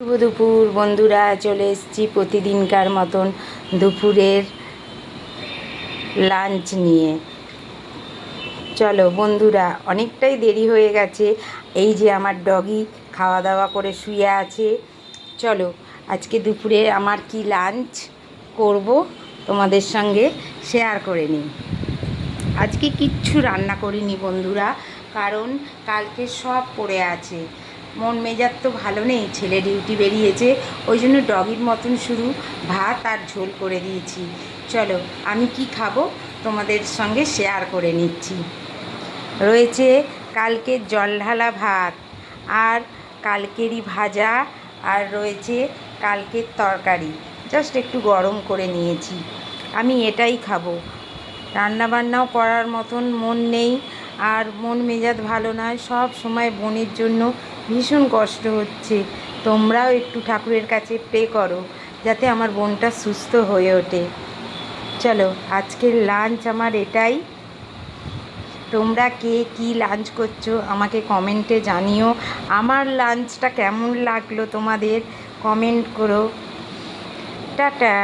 শুভ দুপুর বন্ধুরা, চলে এসেছি প্রতিদিনকার মতন দুপুরের লাঞ্চ নিয়ে। চলো বন্ধুরা, অনেকটাই দেরি হয়ে গেছে। এই যে আমার ডগি খাওয়া দাওয়া করে শুয়ে আছে। চলো আজকে দুপুরে আমার কি লাঞ্চ করব তোমাদের সঙ্গে শেয়ার করে নিই। আজকে কিচ্ছু রান্না করিনি বন্ধুরা, কারণ কালকে সব পড়ে আছে। মন মেজাজ তো ভালো নেই, ছেলে ডিউটি বেরিয়েছে, ওই জন্য ডগির মতন শুধু ভাত আর ঝোল করে দিয়েছি। চলো আমি কি খাবো তোমাদের সঙ্গে শেয়ার করে নিচ্ছি। রয়েছে কালকের জলঢালা ভাত, আর কালকেরই ভাজা, আর রয়েছে কালকের তরকারি, জাস্ট একটু গরম করে নিয়েছি। আমি এটাই খাবো। রান্নাবান্নাও করার মতন মন নেই, আর মন মেজাজ ভালো নয়। সব সময় বোনের জন্য ভীষণ কষ্ট হচ্ছে। তোমরাও একটু ঠাকুরের কাছে প্রে করো যাতে আমার বোনটা সুস্থ হয়ে ওঠে। চলো আজকের লাঞ্চ আমার এটাই। তোমরা কে কী লাঞ্চ করছো আমাকে কমেন্টে জানিও। আমার লাঞ্চটা কেমন লাগলো তোমাদের কমেন্ট করো। টাটা।